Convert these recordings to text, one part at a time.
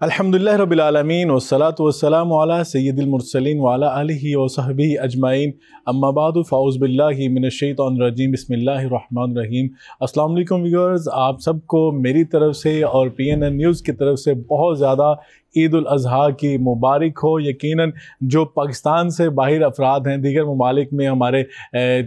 الحمدللہ رب العالمین والصلاة والسلام علی سید المرسلین وعلی آلہ وصحبہ اجمعین اما بعد فاعوذ باللہ من الشیطان الرجیم بسم اللہ الرحمن الرحیم۔ السلام علیکم ویورز، آپ سب کو میری طرف سے اور PNN نیوز کی طرف سے بہت زیادہ عید الاضحیٰ کی مبارک ہو۔ یقیناً جو پاکستان سے باہر افراد ہیں دیگر ممالک میں، ہمارے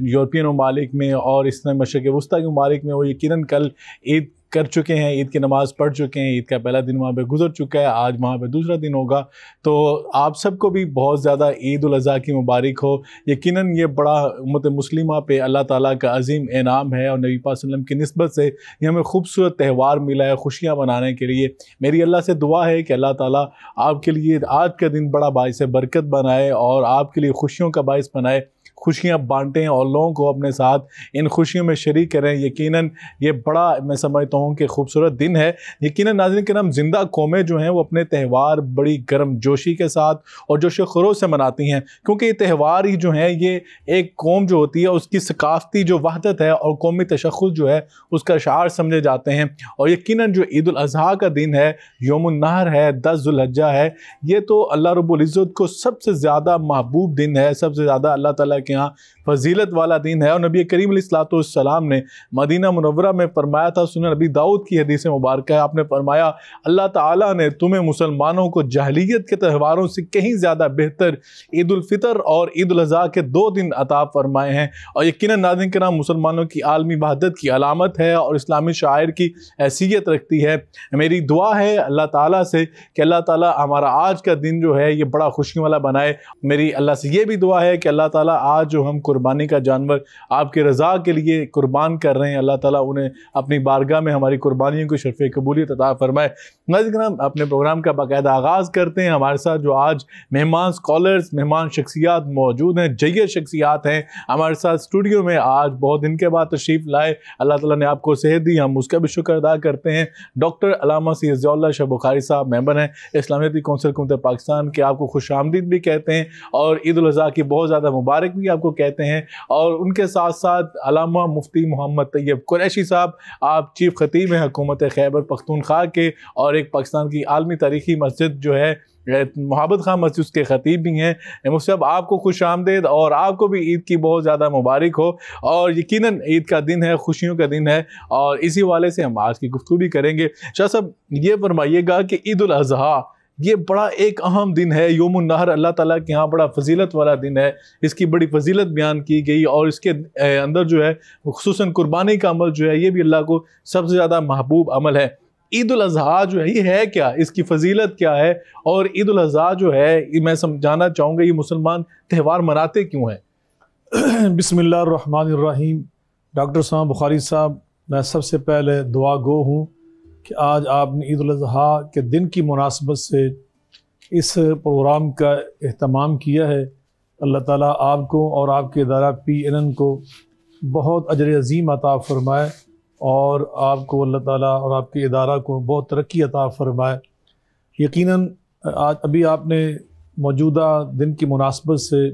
یورپین ممالک میں اور اس طرح مشرق وسطیٰ کے ممالک میں، وہ یقیناً کل عید کر چکے ہیں، عید کی نماز پڑھ چکے ہیں، عید کا پہلا دن وہاں پہ گزر چکا ہے، آج وہاں پہ دوسرا دن ہوگا۔ تو آپ سب کو بھی بہت زیادہ عید الاضحیٰ کی مبارک ہو۔ یقیناً یہ بڑا امت مسلمہ پہ اللہ تعالیٰ کا عظیم انعام ہے، اور نبی پاک صلی اللہ علیہ وسلم کی نسبت سے یہ ہمیں خوبصورت تہوار ملا ہے خوشیاں منانے کے لیے۔ میری اللہ سے دعا ہے کہ اللہ تعالیٰ آپ کے لیے آج کا دن بڑا باعث برکت بنائے اور آپ کے لیے خوشیوں کا باعث بنائے، خوشیاں بانٹیں اور لوگوں کو اپنے ساتھ ان خوشیوں میں شریک کریں۔ یقیناً یہ بڑا میں سمجھتا ہوں کہ خوبصورت دن ہے۔ یقیناً ناظرین کرام، زندہ قومیں جو ہیں وہ اپنے تہوار بڑی گرم جوشی کے ساتھ اور جوش و خروش سے مناتی ہیں، کیونکہ یہ تہوار ہی جو ہیں یہ ایک قوم جو ہوتی ہے اس کی ثقافتی جو وحدت ہے اور قومی تشخص جو ہے اس کا شعار سمجھے جاتے ہیں۔ اور یقیناً جو عید الاضحیٰ کا دن ہے، یوم النحر ہے، 10 ذو الحجہ ہے، یہ تو اللہ رب العزت کو سب سے زیادہ محبوب دن ہے، سب سے زیادہ اللہ تعالیٰ کے ہاں فضیلت والا دن ہے۔ اور نبی کریم علیہ السلام نے مدینہ منورہ میں فرمایا تھا، سنن نبی داؤد کی حدیث مبارکہ ہے، آپ نے فرمایا اللہ تعالیٰ نے تمہیں مسلمانوں کو جاہلیت کے تہواروں سے کہیں زیادہ بہتر عید الفطر اور عید الاضحیٰ کے 2 دن عطا فرمائے ہیں۔ اور یقیناً ناظرین کرام، مسلمانوں کی عالمی وحدت کی علامت ہے اور اسلامی شاعر کی حیثیت رکھتی ہے۔ میری دعا ہے اللہ تعالیٰ سے کہ اللہ تعالیٰ ہمارا آج کا دن جو ہے یہ بڑا خوشی والا بنائے۔ میری اللہ سے یہ بھی دعا ہے کہ اللہ تعالیٰ آج جو ہم قربانی کا جانور آپ کی رضا کے لیے قربان کر رہے ہیں، اللہ تعالیٰ انہیں اپنی بارگاہ میں ہماری قربانیوں کو شرف قبولیت عطا فرمائے۔ ناظرین، ہم اپنے پروگرام کا باقاعدہ آغاز کرتے ہیں۔ ہمارے ساتھ جو آج مہمان اسکالرز، مہمان شخصیات موجود ہیں، جید شخصیات ہیں ہمارے ساتھ اسٹوڈیو میں، آج بہت دن کے بعد تشریف لائے، اللہ تعالیٰ نے آپ کو صحت دی، ہم اس کا بھی شکر ادا کرتے ہیں۔ ڈاکٹر علامہ سید ضیاء اللہ شاہ بخاری صاحب ممبر ہیں اسلامیتی کونسل حکومت پاکستان کے، آپ کو خوش آمدید بھی کہتے ہیں اور عید الاضحیٰ کی بہت زیادہ مبارک بھی آپ کو کہتے ہیں۔ اور ان کے ساتھ ساتھ علامہ مفتی محمد طیب قریشی صاحب، آپ چیف خطیب ہیں حکومت خیبر پختونخوا کے، اور ایک پاکستان کی عالمی تاریخی مسجد جو ہے محبت خان مسجد اس کے خطیب بھی ہیں۔ مفتی صاحب، آپ کو خوش آمدید اور آپ کو بھی عید کی بہت زیادہ مبارک ہو۔ اور یقیناً عید کا دن ہے، خوشیوں کا دن ہے، اور اسی والے سے ہم آج کی گفتگو بھی کریں گے۔ شاہ صاحب، یہ فرمائیے گا کہ عید الاضحیٰ یہ بڑا ایک اہم دن ہے، یوم النحر اللہ تعالیٰ کے ہاں بڑا فضیلت والا دن ہے، اس کی بڑی فضیلت بیان کی گئی، اور اس کے اندر جو ہے خصوصاً قربانی کا عمل جو ہے یہ بھی اللہ کو سب سے زیادہ محبوب عمل ہے۔ عید الاضحیٰ جو ہے یہ ہے کیا، اس کی فضیلت کیا ہے، اور عید الاضحیٰ جو ہے میں سمجھانا چاہوں گا یہ مسلمان تہوار مناتے کیوں ہیں؟ بسم اللہ الرحمن الرحیم۔ ڈاکٹر صاحب بخاری صاحب، میں سب سے پہلے دعا گو ہوں کہ آج آپ نے عید الاضحیٰ کے دن کی مناسبت سے اس پروگرام کا اہتمام کیا ہے۔ اللہ تعالیٰ آپ کو اور آپ کے ادارہ PNN کو بہت اجر عظیم عطا فرمائے، اور آپ کو اللہ تعالیٰ اور آپ کے ادارہ کو بہت ترقی عطا فرمائے۔ یقیناً آج ابھی آپ نے موجودہ دن کی مناسبت سے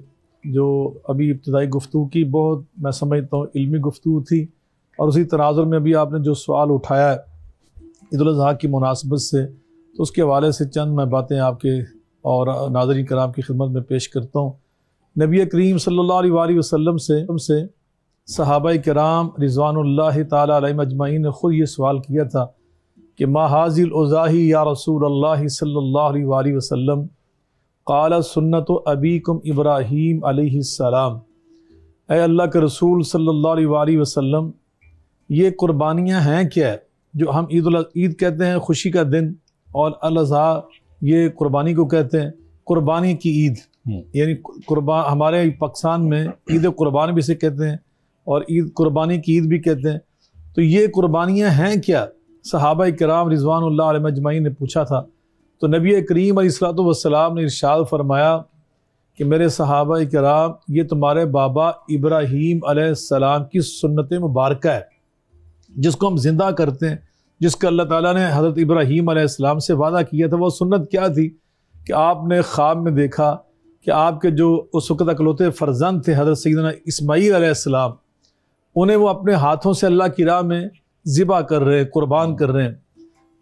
جو ابھی ابتدائی گفتگو کی، بہت میں سمجھتا ہوں علمی گفتگو تھی، اور اسی تناظر میں ابھی آپ نے جو سوال اٹھایا ہے عید الاضحیٰ کی مناسبت سے، تو اس کے حوالے سے چند میں باتیں آپ کے اور ناظرین کرام کی خدمت میں پیش کرتا ہوں۔ نبی کریم صلی اللہ علیہ وآلہ وسلم سے صحابہ کرام رضوان اللہ تعالیٰ علیہم اجمعین نے خود یہ سوال کیا تھا کہ ما حاذی الاضاحی یا رسول اللہ صلی اللہ علیہ وآلہ وسلم، قال سنت ابیکم ابراہیم علیہ السلام۔ اے اللہ کے رسول صلی اللہ علیہ وآلہ وسلم، یہ قربانیاں ہیں کیا ہے جو ہم عید کہتے ہیں، خوشی کا دن، اور الاضحیٰ یہ قربانی کو کہتے ہیں، قربانی کی عید، یعنی ہمارے پاکستان میں عید قربانی بھی اسے کہتے ہیں اور عید قربانی کی عید بھی کہتے ہیں۔ تو یہ قربانیاں ہیں کیا؟ صحابہ کرام رضوان اللہ علیہ اجمعین نے پوچھا تھا، تو نبی کریم علیہ السلام نے ارشاد فرمایا کہ میرے صحابہ کرام، یہ تمہارے بابا ابراہیم علیہ السلام کی سنت مبارکہ ہے، جس کو ہم زندہ کرتے ہیں، جس کا اللہ تعالیٰ نے حضرت ابراہیم علیہ السلام سے وعدہ کیا تھا۔ وہ سنت کیا تھی کہ آپ نے خواب میں دیکھا کہ آپ کے جو اس وقت اکلوتے فرزند تھے حضرت سیدنا اسماعیل علیہ السلام، انہیں وہ اپنے ہاتھوں سے اللہ کی راہ میں ذبح کر رہے ہیں، قربان کر رہے ہیں۔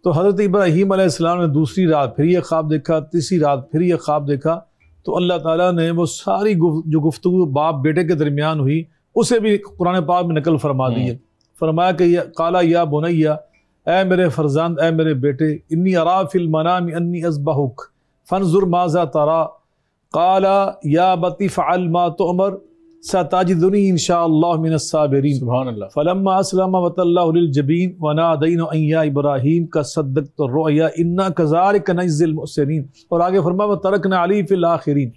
تو حضرت ابراہیم علیہ السلام نے دوسری رات پھر یہ خواب دیکھا، تیسری رات پھر یہ خواب دیکھا، تو اللہ تعالیٰ نے وہ ساری جو گفتگو باپ بیٹے کے درمیان ہوئی اسے بھی قرآن پاک میں نقل فرما دی ہے۔ فرمایا کہ قالا یا بنیا، اے میرے فرزند، اے میرے بیٹے، انی ارا فی المنام انی اذبحک فانظر ماذا ترى قال یا ابت افعل ما تؤمر ستجدنی ان شاء اللہ من الصابرین۔ سبحان اللہ۔ فلما اسلم وتلہ للجبین ونادینہ ان یا ابراہیم قد صدقت الرؤیا انا کذلک نجزی المحسنین۔ اور آگے فرمایا وترکنا علیہ فی الآخرین۔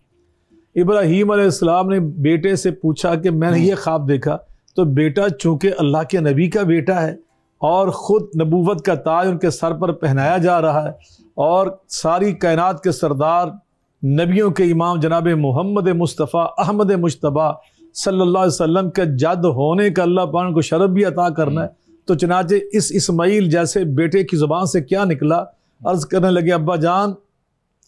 ابراہیم علیہ السلام نے بیٹے سے پوچھا کہ میں نے یہ خواب دیکھا، تو بیٹا چونکہ اللہ کے نبی کا بیٹا ہے اور خود نبوت کا تاج ان کے سر پر پہنایا جا رہا ہے، اور ساری کائنات کے سردار نبیوں کے امام جناب محمد مصطفیٰ احمد مجتبیٰ صلی اللہ علیہ وسلم کے جد ہونے کا اللہ پاک کو شرف بھی عطا کرنا ہے، تو چنانچہ اس اسماعیل جیسے بیٹے کی زبان سے کیا نکلا؟ عرض کرنے لگے ابا جان،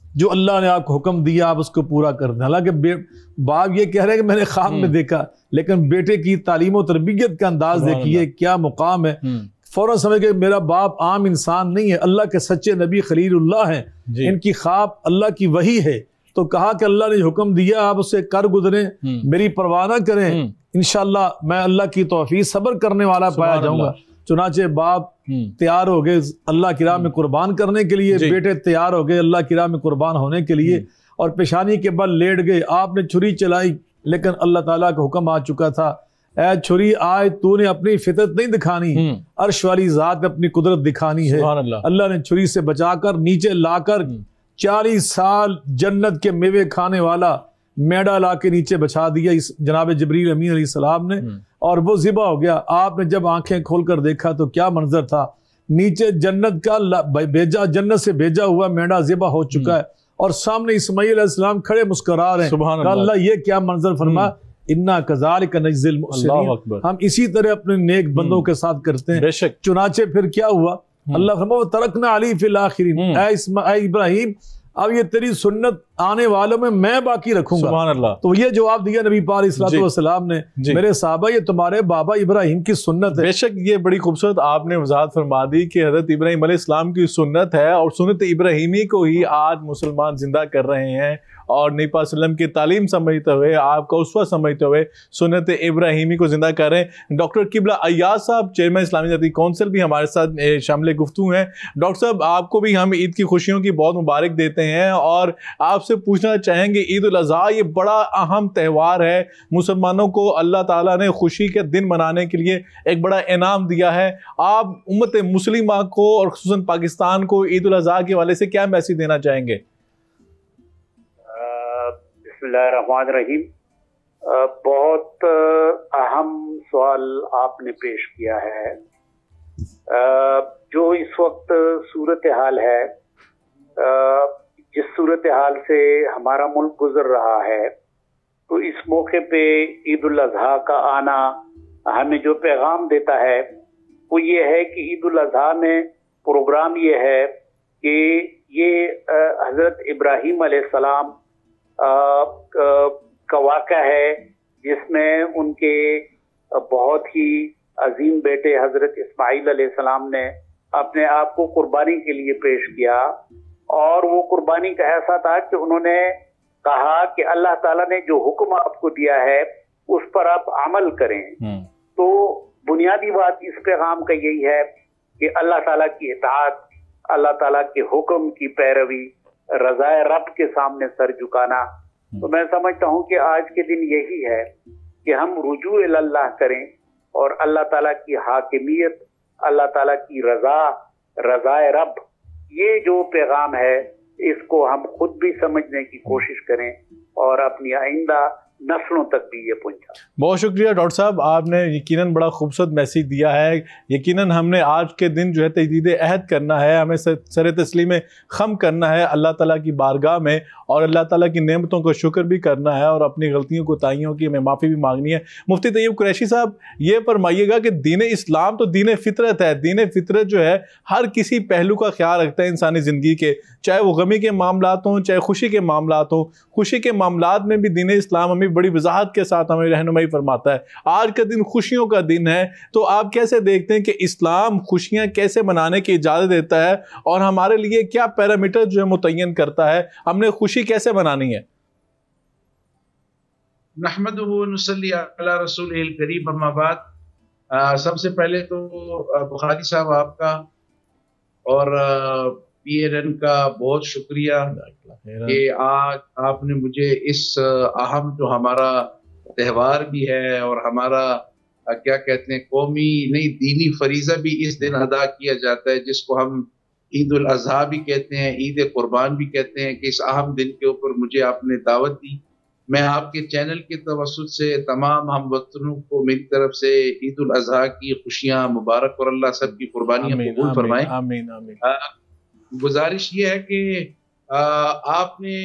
جو اللہ نے آپ کو حکم دیا آپ اس کو پورا کر دیں۔ حالانکہ باپ یہ کہہ رہے ہیں کہ میں نے خواب میں دیکھا، لیکن بیٹے کی تعلیم و تربیت کا انداز دیکھیے کیا مقام ہے۔ فوراً سمجھ کہ میرا باپ عام انسان نہیں ہے، اللہ کے سچے نبی خلیل اللہ ہیں، ان کی خواب اللہ کی وحی ہے، تو کہا کہ اللہ نے حکم دیا آپ اسے کر گزریں، میری پرواہ نہ کریں، انشاءاللہ میں اللہ کی توفیق صبر کرنے والا پایا جاؤں گا۔ چنانچہ باپ تیار ہو گئے اللہ کی راہ میں قربان کرنے کے لیے، بیٹے تیار ہو گئے اللہ کی راہ میں قربان ہونے کے لیے، اور پیشانی کے بل لیٹ گئے۔ آپ نے چھری چلائی، لیکن اللہ تعالیٰ کا حکم آ چکا تھا، اے چھری آج تو نے اپنی فطرت نہیں دکھانی، عرش والی ذات اپنی قدرت دکھانی ہے۔ اللہ نے چھری سے بچا کر نیچے لا کر 40 سال جنت کے میوے کھانے والا میڈا لا کے نیچے بچھا دیا اس جناب جبریل امین علیہ السلام نے، اور وہ ذبح ہو گیا۔ آپ نے جب آنکھیں کھول کر دیکھا تو کیا منظر تھا، نیچے جنت کا جنت سے بھیجا ہوا میڈا ذبح ہو چکا ہے، اور سامنے اسماعیل علیہ السلام کھڑے مسکرا رہے ہیں۔ کہا اللہ یہ کیا منظر فرما، انا کذالک نجزی المحسنین، ہم اسی طرح اپنے نیک بندوں کے ساتھ کرتے ہیں۔ چنانچہ پھر کیا ہوا، اللہ فرمایا ترکنا علی فی الآخرین، اے ابراہیم اب یہ تیری سنت آنے والوں میں میں باقی رکھوں گا۔ سبحان اللہ۔ تو یہ جواب دیا نبی پاک علیہ الصلوۃ والسلام نے، میرے صحابہ یہ تمہارے بابا ابراہیم کی سنت ہے۔ بے شک یہ بڑی خوبصورت آپ نے وضاحت فرما دی کہ حضرت ابراہیم علیہ السلام کی سنت ہے، اور سنت ابراہیمی کو ہی آج مسلمان زندہ کر رہے ہیں، اور نبی پاک صلی اللہ علیہ وسلم کی تعلیم سمجھتے ہوئے، آپ کا اسوہ سمجھتے ہوئے سنت ابراہیمی کو زندہ کر رہے ہیں۔ ڈاکٹر قبلہ ایاز صاحب چیئرمین اسلامی جہادی کونسل بھی ہمارے ساتھ شامل گفتگو ہیں۔ ڈاکٹر صاحب آپ کو بھی ہم عید کی خوشیوں کی بہت مبارک دیتے ہیں، اور آپ سے پوچھنا چاہیں گے عید الاضحیٰ یہ بڑا اہم تہوار ہے، مسلمانوں کو اللہ تعالیٰ نے خوشی کے دن منانے کے لیے ایک بڑا انعام دیا ہے، آپ امت مسلمہ کو اور خصوصاً پاکستان کو عید الاضحیٰ کے حوالے سے کیا میسیج دینا چاہیں گے؟ بسم اللہ الرحمن الرحیم۔ بہت اہم سوال آپ نے پیش کیا ہے۔ جو اس وقت صورتحال ہے، جس صورتحال سے ہمارا ملک گزر رہا ہے، تو اس موقع پہ عید الاضحیٰ کا آنا ہمیں جو پیغام دیتا ہے وہ یہ ہے کہ عید الاضحیٰ میں پروگرام یہ ہے کہ یہ حضرت ابراہیم علیہ السلام کا واقعہ ہے، جس میں ان کے بہت ہی عظیم بیٹے حضرت اسماعیل علیہ السلام نے اپنے آپ کو قربانی کے لیے پیش کیا، اور وہ قربانی کا ایسا تھا کہ انہوں نے کہا کہ اللہ تعالیٰ نے جو حکم آپ کو دیا ہے اس پر آپ عمل کریں۔ تو بنیادی بات اس پیغام کا یہی ہے کہ اللہ تعالیٰ کی اطاعت، اللہ تعالیٰ کے حکم کی پیروی، رضائے رب کے سامنے سر جھکانا۔ تو میں سمجھتا ہوں کہ آج کے دن یہی ہے کہ ہم رجوع اللہ کریں، اور اللہ تعالیٰ کی حاکمیت، اللہ تعالیٰ کی رضا، رضائے رب، یہ جو پیغام ہے اس کو ہم خود بھی سمجھنے کی کوشش کریں اور اپنی آئندہ نسلوں تک بھی یہ پہنچا۔ بہت شکریہ ڈاکٹر صاحب، آپ نے یقیناً بڑا خوبصورت میسیج دیا ہے۔ یقیناً ہم نے آج کے دن جو ہے تجدید عہد کرنا ہے، ہمیں سر تسلیم خم کرنا ہے اللہ تعالیٰ کی بارگاہ میں، اور اللہ تعالیٰ کی نعمتوں کو شکر بھی کرنا ہے، اور اپنی غلطیوں کوتاہیوں کی ہمیں معافی بھی مانگنی ہے۔ مفتی طیب قریشی صاحب یہ فرمائیے گا کہ دین اسلام تو دین فطرت ہے، دین فطرت جو ہے ہر کسی پہلو کا خیال رکھتا ہے انسانی زندگی کے، چاہے وہ غمی کے معاملات ہوں چاہے خوشی کے معاملات ہوں۔ خوشی کے معاملات میں بھی دین اسلام ہمیں بڑی وضاحت کے ساتھ ہمیں رہنمائی فرماتا ہے۔ آج کا دن خوشیوں کا دن ہے، تو آپ کیسے دیکھتے ہیں کہ اسلام خوشیاں کیسے منانے کی اجازت دیتا ہے اور ہمارے لیے کیا پیرامیٹر جو ہے متعین کرتا ہے، ہم نے خوشی کیسے منانی ہے؟ نحمدہ و نصلی علی رسولہ الکریم، اما بعد، سب سے پہلے تو بخاری صاحب آپ کا اور PNN کا بہت شکریہ کہ آج آپ نے مجھے اس اہم جو ہمارا تہوار بھی ہے اور ہمارا کیا کہتے ہیں قومی نہیں دینی فریضہ بھی اس دن ادا کیا جاتا ہے، جس کو ہم عید الاضحیٰ بھی کہتے ہیں، عید قربان بھی کہتے ہیں، کہ اس اہم دن کے اوپر مجھے آپ نے دعوت دی۔ میں آپ کے چینل کے توسط سے تمام ہم وطنوں کو میری طرف سے عید الاضحیٰ کی خوشیاں مبارک، اور اللہ سب کی قربانیاں قبول فرمائیں۔ آمین آمین۔ گزارش یہ ہے کہ آپ نے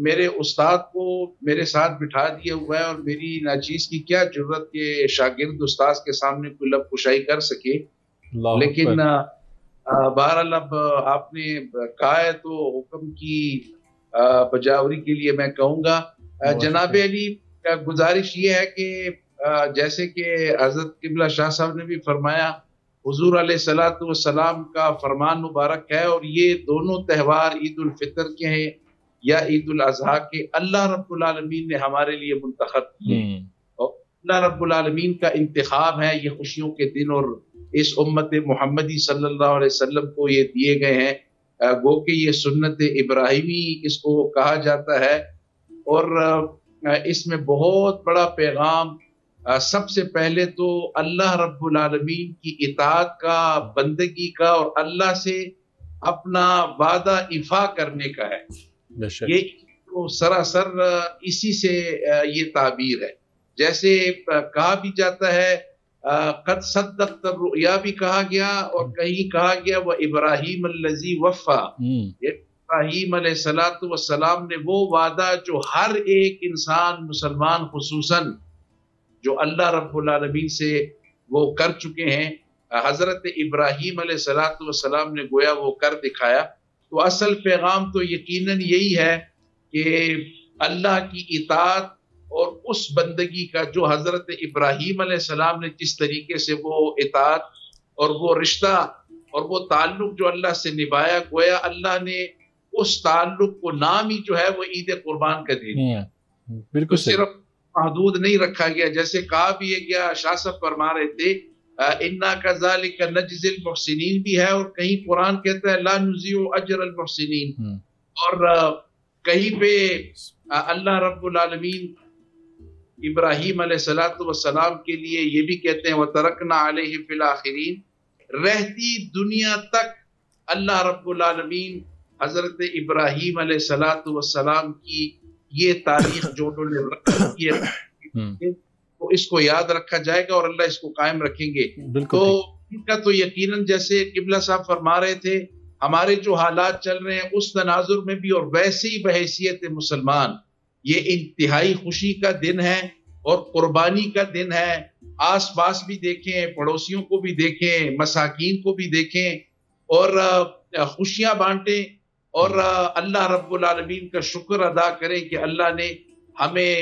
میرے استاد کو میرے ساتھ بٹھا دیا ہوا ہے، اور میری ناچیز کی کیا ضرورت کہ شاگرد استاذ کے سامنے کوئی لب کشائی کر سکے، لیکن بہرحال اب آپ نے کہا ہے تو حکم کی بجاوری کے لیے میں کہوں گا۔ جناب علی، گزارش یہ ہے کہ جیسے کہ حضرت قبلہ شاہ صاحب نے بھی فرمایا، حضور علیہ الصلوۃ والسلام کا فرمان مبارک ہے، اور یہ دونوں تہوار عید الفطر کے ہیں یا عید الاضحیٰ کے، اللہ رب العالمین نے ہمارے لیے منتخب کیے، اور اللہ رب العالمین کا انتخاب ہے یہ خوشیوں کے دن، اور اس امت محمدی صلی اللہ علیہ وسلم کو یہ دیے گئے ہیں، گو کہ یہ سنت ابراہیمی اس کو کہا جاتا ہے، اور اس میں بہت بڑا پیغام سب سے پہلے تو اللہ رب العالمین کی اطاعت کا، بندگی کا، اور اللہ سے اپنا وعدہ ایفا کرنے کا ہے۔ یہ تو سراسر اسی سے یہ تعبیر ہے، جیسے کہا بھی جاتا ہے قد صدقت الرؤیا بھی کہا گیا، اور کہیں کہا گیا وہ ابراہیم الذی وفا، ابراہیم علیہ السلام نے وہ وعدہ جو ہر ایک انسان مسلمان خصوصاً جو اللہ رب العالمین سے وہ کر چکے ہیں، حضرت ابراہیم علیہ السلام نے گویا وہ کر دکھایا۔ تو اصل پیغام تو یقیناً یہی ہے کہ اللہ کی اطاعت اور اس بندگی کا جو حضرت ابراہیم علیہ السلام نے جس طریقے سے وہ اطاعت اور وہ رشتہ اور وہ تعلق جو اللہ سے نبھایا، گویا اللہ نے اس تعلق کو نام ہی جو ہے وہ عید قربان کا دے دیا۔ بالکل صرف محدود نہیں رکھا گیا، جیسے کہا بھی گیا، شاہ صاحب فرما رہے تھے انا کذالک نجزی المحسنین بھی ہے، اور کہیں قرآن کہتا ہے لا نضیع اجر المحسنین، اور کہیں پہ اللہ رب العالمین ابراہیم علیہ السلام کے لیے یہ بھی کہتے ہیں وَتَرَكْنَا عَلَيْهِ فِي الْآخِرِينَ، رہتی دنیا تک اللہ رب العالمین حضرت ابراہیم علیہ السلام کی یہ تاریخ جو انہوں نے تو اس کو یاد رکھا جائے گا، اور اللہ اس کو قائم رکھیں گے۔ تو ان کا تو یقیناً جیسے قبلہ صاحب فرما رہے تھے، ہمارے جو حالات چل رہے ہیں اس تناظر میں بھی، اور ویسے ہی بحیثیت مسلمان یہ انتہائی خوشی کا دن ہے اور قربانی کا دن ہے۔ آس پاس بھی دیکھیں، پڑوسیوں کو بھی دیکھیں، مساکین کو بھی دیکھیں، اور خوشیاں بانٹیں، اور اللہ رب العالمین کا شکر ادا کریں کہ اللہ نے ہمیں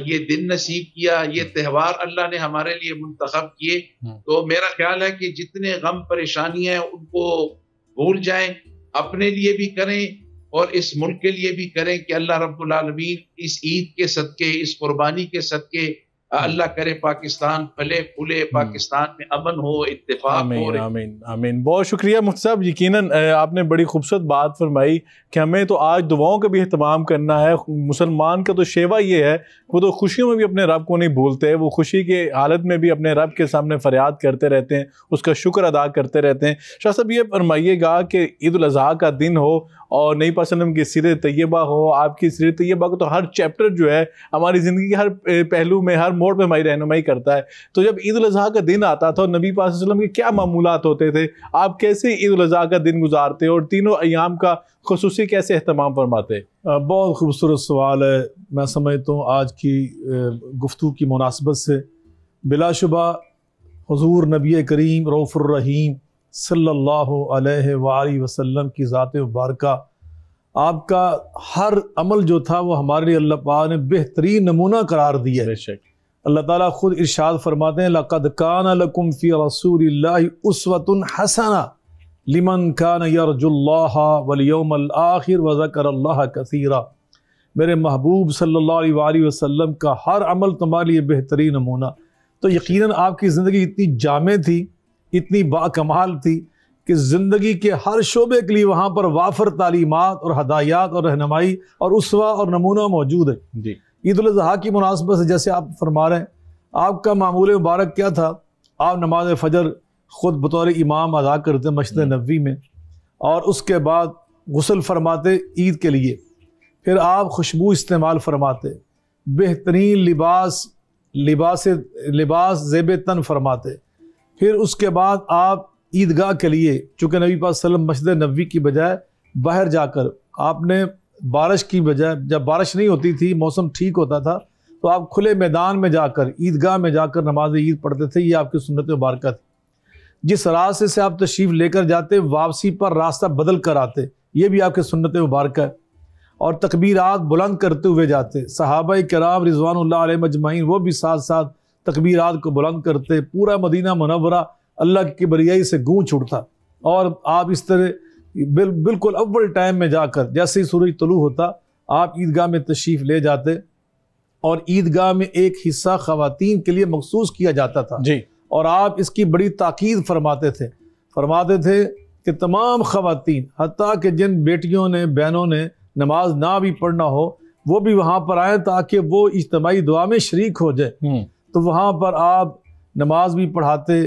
یہ دن نصیب کیا، یہ تہوار اللہ نے ہمارے لیے منتخب کیے۔ تو میرا خیال ہے کہ جتنے غم پریشانیاں ہیں ان کو بھول جائیں، اپنے لیے بھی کریں اور اس ملک کے لیے بھی کریں، کہ اللہ رب العالمین اس عید کے صدقے، اس قربانی کے صدقے اللہ کرے پاکستان پھلے پھولے، پاکستان میں امن ہو، اتفاق ہو۔ آمین آمین آمین۔ بہت شکریہ مفتی صاحب، یقیناً آپ نے بڑی خوبصورت بات فرمائی کہ ہمیں تو آج دعاؤں کا بھی اہتمام کرنا ہے۔ مسلمان کا تو شیوا یہ ہے، وہ تو خوشیوں میں بھی اپنے رب کو نہیں بھولتے، وہ خوشی کے حالت میں بھی اپنے رب کے سامنے فریاد کرتے رہتے ہیں، اس کا شکر ادا کرتے رہتے ہیں۔ شاہ صاحب یہ فرمائیے گا کہ عید الاضحیٰ کا دن ہو اور نبی پاک صلی اللہ علیہ وسلم کی سیرت طیبہ ہو، آپ کی سیرت طیبہ کو تو ہر چیپٹر جو ہے ہماری زندگی کے ہر پہلو میں، ہر موڑ پہ ہماری رہنمائی کرتا ہے۔ تو جب عید الاضحیٰ کا دن آتا تھا، نبی پاک صلی اللہ علیہ وسلم کے کیا معمولات ہوتے تھے؟ آپ کیسے عید الاضحیٰ کا دن گزارتے اور تینوں ایام کا خصوصی کیسے اہتمام فرماتے؟ بہت خوبصورت سوال ہے۔ میں سمجھتا ہوں آج کی گفتگو کی مناسبت سے بلا شبہ حضور نبی کریم رؤوف الرحیم صلی اللہ علیہ وآلہ وسلم کی ذات مبارکہ آپ کا ہر عمل جو تھا وہ ہمارے لیے اللہ پاک نے بہترین نمونہ قرار دیا ہے۔ بے شک اللہ تعالیٰ خود ارشاد فرماتے ہیں لَقَدْ كَانَ لَكُمْ فِي رَسُولِ اللَّهِ أُسْوَةٌ حَسَنَةٌ لِمَنْ كَانَ يَرْجُو اللَّهَ وَالْيَوْمَ الْآخِرَ وَذَكَرَ اللَّهَ كَثِيرًا۔ میرے محبوب صلی اللہ علیہ وآلہ وسلم کا ہر عمل تمہارے لیے بہترین نمونہ۔ تو یقیناً آپ کی زندگی اتنی جامع تھی، اتنی باکمال تھی کہ زندگی کے ہر شعبے کے لیے وہاں پر وافر تعلیمات اور ہدایات اور رہنمائی اور اسوہ اور نمونہ موجود ہے۔ جی عید الاضحیٰ کی مناسبت سے جیسے آپ فرما رہے ہیں، آپ کا معمول مبارک کیا تھا؟ آپ نماز فجر خود بطور امام ادا کرتے مسجد نبوی میں، اور اس کے بعد غسل فرماتے عید کے لیے، پھر آپ خوشبو استعمال فرماتے، بہترین لباس زیب تن فرماتے، پھر اس کے بعد آپ عیدگاہ کے لیے، چونکہ نبی پاک صلی اللہ علیہ وسلم مسجد نبوی کی بجائے باہر جا کر آپ نے بارش کی بجائے، جب بارش نہیں ہوتی تھی موسم ٹھیک ہوتا تھا تو آپ کھلے میدان میں جا کر عیدگاہ میں جا کر نماز عید پڑھتے تھے۔ یہ آپ کی سنت مبارکہ تھی۔ جس راستے سے آپ تشریف لے کر جاتے واپسی پر راستہ بدل کر آتے، یہ بھی آپ کی سنت مبارکہ ہے۔ اور تکبیرات بلند کرتے ہوئے جاتے، صحابہ کرام رضوان اللہ علیہم اجمعین وہ بھی ساتھ ساتھ تکبیرات کو بلند کرتے، پورا مدینہ منورہ اللہ کی کبریائی سے گونج اٹھتا، اور آپ اس طرح بالکل اول ٹائم میں جا کر جیسے ہی سورج طلوع ہوتا آپ عیدگاہ میں تشریف لے جاتے، اور عیدگاہ میں ایک حصہ خواتین کے لیے مخصوص کیا جاتا تھا جی، اور آپ اس کی بڑی تاکید فرماتے تھے کہ تمام خواتین، حتیٰ کہ جن بیٹیوں نے بہنوں نے نماز نہ بھی پڑھنا ہو وہ بھی وہاں پر آئیں تاکہ وہ اجتماعی دعا میں شریک ہو جائے۔ تو وہاں پر آپ نماز بھی پڑھاتے،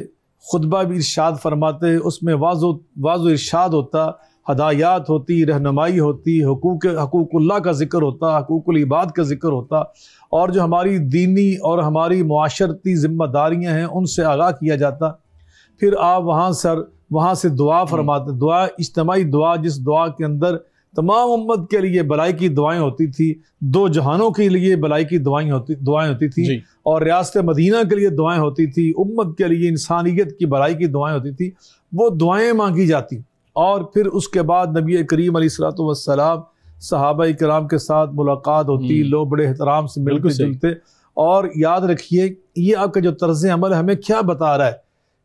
خطبہ بھی ارشاد فرماتے، اس میں واضح ارشاد ہوتا، ہدایات ہوتی، رہنمائی ہوتی، حقوق اللہ کا ذکر ہوتا، حقوق العباد کا ذکر ہوتا، اور جو ہماری دینی اور ہماری معاشرتی ذمہ داریاں ہیں ان سے آگاہ کیا جاتا۔ پھر آپ وہاں سے دعا فرماتے، دعا اجتماعی دعا، جس دعا کے اندر تمام امت کے لیے بلائی کی دعائیں ہوتی تھی، دو جہانوں کے لیے بلائی کی دعائیں ہوتی تھی، جی، اور ریاست مدینہ کے لیے دعائیں ہوتی تھی، امت کے لیے انسانیت کی بلائی کی دعائیں ہوتی تھی، وہ دعائیں مانگی جاتی۔ اور پھر اس کے بعد نبی کریم علیہ الصلوۃ والسلام صحابہ کرام کے ساتھ ملاقات ہوتی، لوگ بڑے احترام سے ملتے جلتے۔ اور یاد رکھیے یہ آپ کا جو طرز عمل ہمیں کیا بتا رہا ہے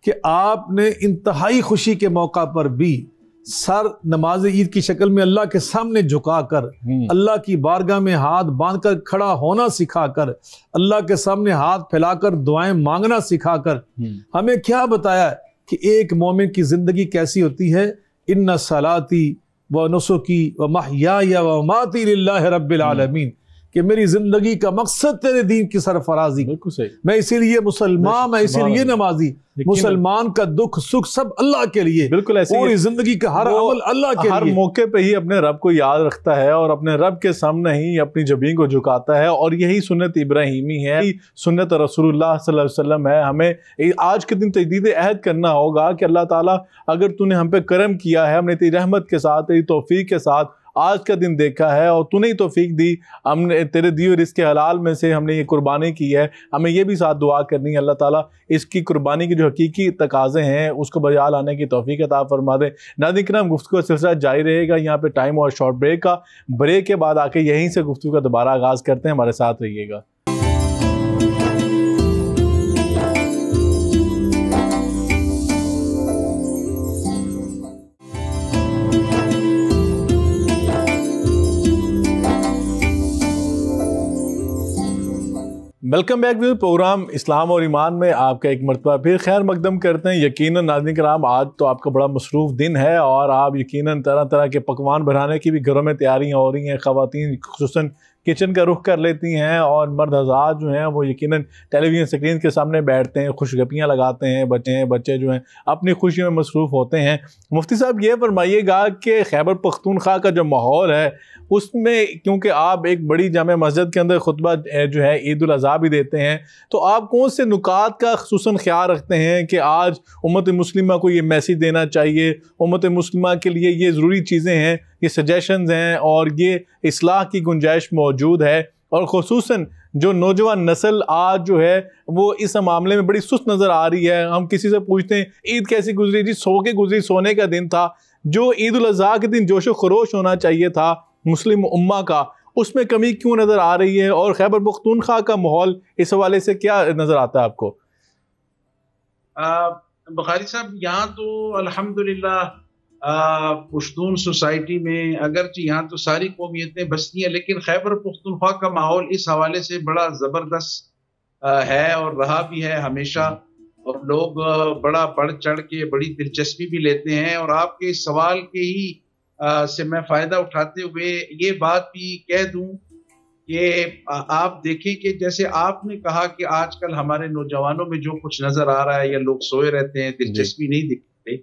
کہ آپ نے انتہائی خوشی کے موقع پر بھی سر نماز عید کی شکل میں اللہ کے سامنے جھکا کر، اللہ کی بارگاہ میں ہاتھ باندھ کر کھڑا ہونا سکھا کر، اللہ کے سامنے ہاتھ پھیلا کر دعائیں مانگنا سکھا کر ہمیں کیا بتایا کہ ایک مومن کی زندگی کیسی ہوتی ہے۔ ان صلاتی و نسکی و محیای و مماتی للہ رب العالمین، کہ میری زندگی کا مقصد تیرے دین کی سرفرازی، بالکل صحیح، میں اسی لیے مسلمان، میں اسی لیے نمازی، مسلمان کا دکھ سکھ سب اللہ کے لیے، بالکل ایسے پوری زندگی کا ہر عمل اللہ کے لیے، ہر موقع پہ ہی اپنے رب کو یاد رکھتا ہے اور اپنے رب کے سامنے ہی اپنی جبین کو جھکاتا ہے، اور یہی سنت ابراہیمی ہے، سنت رسول اللہ صلی اللہ علیہ وسلم ہے۔ ہمیں آج کے دن تجدید عہد کرنا ہوگا کہ اللہ تعالیٰ اگر تو نے ہم پہ کرم کیا ہے، ہم نے تیری رحمت کے ساتھ، تیری توفیق کے ساتھ آج کا دن دیکھا ہے، اور تو نے توفیق دی، ہم نے تیرے دیے رزق حلال میں سے ہم نے یہ قربانی کی ہے، ہمیں یہ بھی ساتھ دعا کرنی ہے اللہ تعالیٰ اس کی قربانی کی جو حقیقی تقاضے ہیں اس کو بجا لانے کی توفیق عطا فرما دے۔ ناظرین کرام، گفتگو کا سلسلہ جاری رہے گا، یہاں پہ ٹائم اور شارٹ بریک کا، بریک کے بعد آ کے یہیں سے گفتگو کا دوبارہ آغاز کرتے ہیں، ہمارے ساتھ رہیے گا۔ ویلکم بیک ود پروگرام اسلام اور ایمان میں آپ کا ایک مرتبہ پھر خیر مقدم کرتے ہیں۔ یقیناً ناظرین کرام، آج تو آپ کا بڑا مصروف دن ہے اور آپ یقیناً طرح طرح کے پکوان بنانے کی بھی گھروں میں تیاریاں ہو رہی ہیں۔ خواتین خصوصاً کچن کا رخ کر لیتی ہیں اور مرد حضرات جو ہیں وہ یقیناً ٹیلی ویژن اسکرین کے سامنے بیٹھتے ہیں، خوش گپیاں لگاتے ہیں، بچے جو ہیں اپنی خوشیوں میں مصروف ہوتے ہیں۔ مفتی صاحب یہ فرمائیے گا کہ خیبر پختونخوا کا جو ماحول ہے اس میں، کیونکہ آپ ایک بڑی جامع مسجد کے اندر خطبہ جو ہے عید الاضحیٰ بھی دیتے ہیں، تو آپ کون سے نکات کا خصوصاً خیال رکھتے ہیں کہ آج امت مسلمہ کو یہ میسیج دینا چاہیے، امت مسلمہ کے لیے یہ ضروری چیزیں ہیں، یہ سجیشنز ہیں اور یہ اصلاح کی گنجائش موجود ہے، اور خصوصاً جو نوجوان نسل آج جو ہے وہ اس معاملے میں بڑی سست نظر آ رہی ہے۔ ہم کسی سے پوچھتے ہیں عید کیسی گزری؟ جی سو کے گزری، سونے کا دن تھا۔ جو عید الاضحیٰ کے دن جوش و خروش ہونا چاہیے تھا مسلم امہ کا، اس میں کمی کیوں نظر آ رہی ہے، اور خیبر پختونخوا کا ماحول اس حوالے سے کیا نظر آتا ہے آپ کو؟ بخاری صاحب، یہاں تو الحمدللہ پشتون سوسائٹی میں اگرچہ یہاں تو ساری قومیتیں بستی ہیں، لیکن خیبر پختونخوا کا ماحول اس حوالے سے بڑا زبردست ہے اور رہا بھی ہے ہمیشہ، اور لوگ بڑا بڑھ چڑھ کے بڑی دلچسپی بھی لیتے ہیں. اور آپ کے اس سوال کے ہی سے میں فائدہ اٹھاتے ہوئے یہ بات بھی کہہ دوں کہ آپ دیکھیں کہ جیسے آپ نے کہا کہ آج کل ہمارے نوجوانوں میں جو کچھ نظر آ رہا ہے یا لوگ سوئے رہتے ہیں، دلچسپی نہیں دکھتے،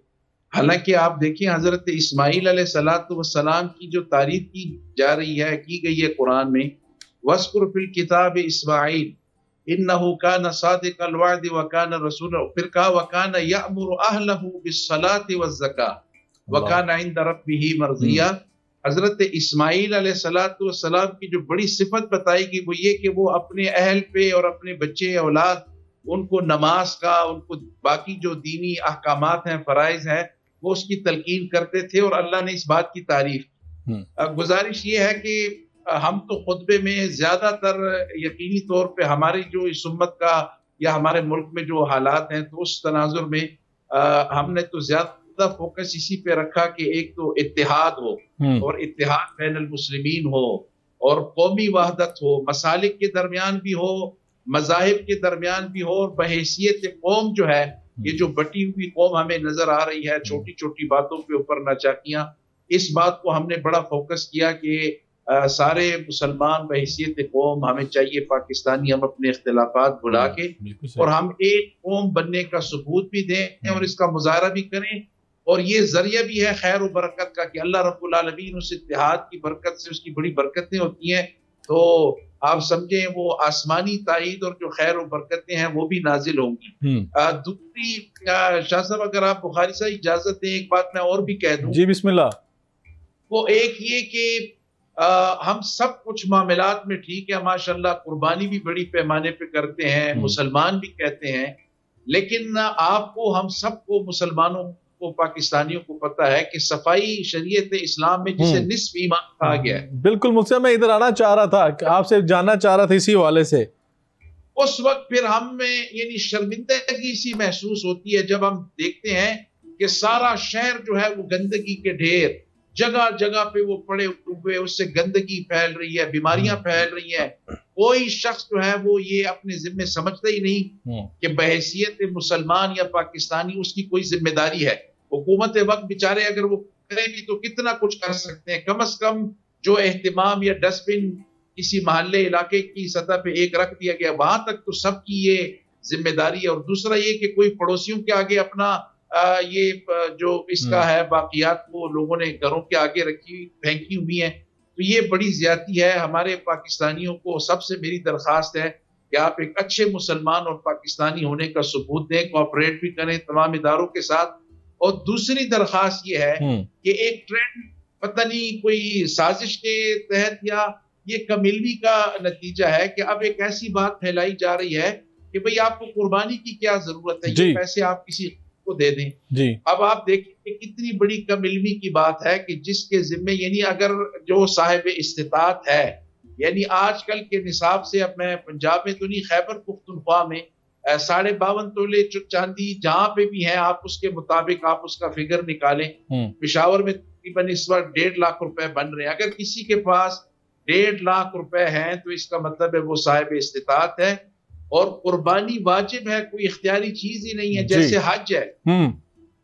حالانکہ آپ دیکھیں حضرت اسماعیل علیہ السلام کی جو تعریف کی جا رہی ہے، کی گئی ہے قرآن میں، وَاذْكُرْ فِي الْكِتَابِ إِسْمَاعِيلَ إِنَّهُ كَانَ صَادِقَ الْوَعْدِ وَكَانَ رَسُولًا، پھر کہا وَكَانَ يَأْمُرُ أَهْلَهُ بِالصَّلَاةِ وَالزَّكَاةِ وَكَانَ عِندَ رَبِّهِ مَرْضِيًّا. حضرت اسماعیل علیہ السلام کی جو بڑی صفت بتائی گئی وہ یہ کہ وہ اپنے اہل پہ اور اپنے بچے اولاد ان کو نماز کا، ان کو باقی جو دینی احکامات ہیں، فرائض ہیں، وہ اس کی تلقین کرتے تھے، اور اللہ نے اس بات کی تعریف کی. گزارش یہ ہے کہ ہم تو خطبے میں زیادہ تر یقینی طور پہ ہماری جو اس امت کا یا ہمارے ملک میں جو حالات ہیں، تو اس تناظر میں ہم نے تو زیادہ فوکس اسی پہ رکھا کہ ایک تو اتحاد ہو، اور اتحاد بین المسلمین ہو، اور قومی وحدت ہو، مسالک کے درمیان بھی ہو، مذاہب کے درمیان بھی ہو، اور بحیثیت قوم جو ہے، یہ جو بٹی ہوئی قوم ہمیں نظر آ رہی ہے، چھوٹی چھوٹی باتوں کے اوپر ناچاکیاں، اس بات کو ہم نے بڑا فوکس کیا کہ سارے مسلمان بحیثیت قوم ہمیں چاہیے پاکستانی ہم اپنے اختلافات بھلا کے اور ہم ایک قوم بننے کا ثبوت بھی دیں اور اس کا مظاہرہ بھی کریں. اور یہ ذریعہ بھی ہے خیر و برکت کا کہ اللہ رب العالمین اس اتحاد کی برکت سے اس کی بڑی برکتیں ہوتی ہیں. تو آپ سمجھیں وہ آسمانی تائید اور جو خیر و برکتیں ہیں وہ بھی نازل ہوں گی. دوسری شاہ صاحب اگر آپ بخاری صاحب اجازت دیں ایک بات میں اور بھی کہہ دوں. جی بسم اللہ. وہ ایک یہ کہ ہم سب کچھ معاملات میں ٹھیک ہے ماشاءاللہ قربانی بھی بڑی پیمانے پہ کرتے ہیں, مسلمان بھی کہتے ہیں, لیکن آپ کو ہم سب کو مسلمانوں کو پاکستانیوں کو پتا ہے کہ صفائی شریعت اسلام میں جسے نصف ایمان کہا گیا ہے. بالکل مفتی میں ادھر آنا چاہ رہا تھا, آپ سے جاننا چاہ رہا تھا اسی حوالے سے. اس وقت پھر ہم میں یعنی شرمندگی سی محسوس ہوتی ہے جب ہم دیکھتے ہیں کہ سارا شہر جو ہے وہ گندگی کے ڈھیر, جگہ جگہ پہ وہ پڑے ہوئے, اس سے گندگی پھیل رہی ہے, بیماریاں پھیل رہی ہیں. کوئی شخص جو ہے وہ یہ اپنے ذمے سمجھتا ہی نہیں کہ بحیثیت مسلمان یا پاکستانی اس کی کوئی ذمہ داری ہے. حکومت وقت بیچارے اگر وہ کریں بھی تو کتنا کچھ کر سکتے ہیں, کم از کم جو اہتمام یا ڈسٹ بن کسی محلے علاقے کی سطح پہ ایک رکھ دیا گیا وہاں تک تو سب کی یہ ذمہ داری ہے. اور دوسرا یہ کہ کوئی پڑوسیوں کے آگے اپنا یہ جو اس کا ہے باقیات وہ لوگوں نے گھروں کے آگے رکھی پھینکی ہوئی ہیں, تو یہ بڑی زیادتی ہے. ہمارے پاکستانیوں کو سب سے میری درخواست ہے کہ آپ ایک اچھے مسلمان اور پاکستانی ہونے کا ثبوت دیں, کوآپریٹ بھی کریں تمام اداروں کے ساتھ. اور دوسری درخواست یہ ہے کہ ایک ٹرینڈ پتہ نہیں کوئی سازش کے تحت یا یہ کمیلوی کا نتیجہ ہے کہ اب ایک ایسی بات پھیلائی جا رہی ہے کہ بھئی آپ کو قربانی کی کیا ضرورت ہے, یہ پیسے آپ کسی کو دے دیں. اب آپ دیکھیں کہ کتنی بڑی کم علمی کی بات ہے کہ جس کے ذمے یعنی اگر جو صاحب استطاعت ہے, یعنی آج کل کے نصاب سے, اب میں پنجاب میں تو نہیں, خیبر پختونخوا میں 52.5 تولے چاندی جہاں پہ بھی ہیں آپ اس کے مطابق آپ اس کا فگر نکالیں. پشاور میں تقریباً اس وقت 1.5 لاکھ روپے بن رہے ہیں. اگر کسی کے پاس 1.5 لاکھ روپے ہیں تو اس کا مطلب ہے وہ صاحب استطاعت ہے. اور قربانی واجب ہے, کوئی اختیاری چیز ہی نہیں ہے, جیسے حج ہے.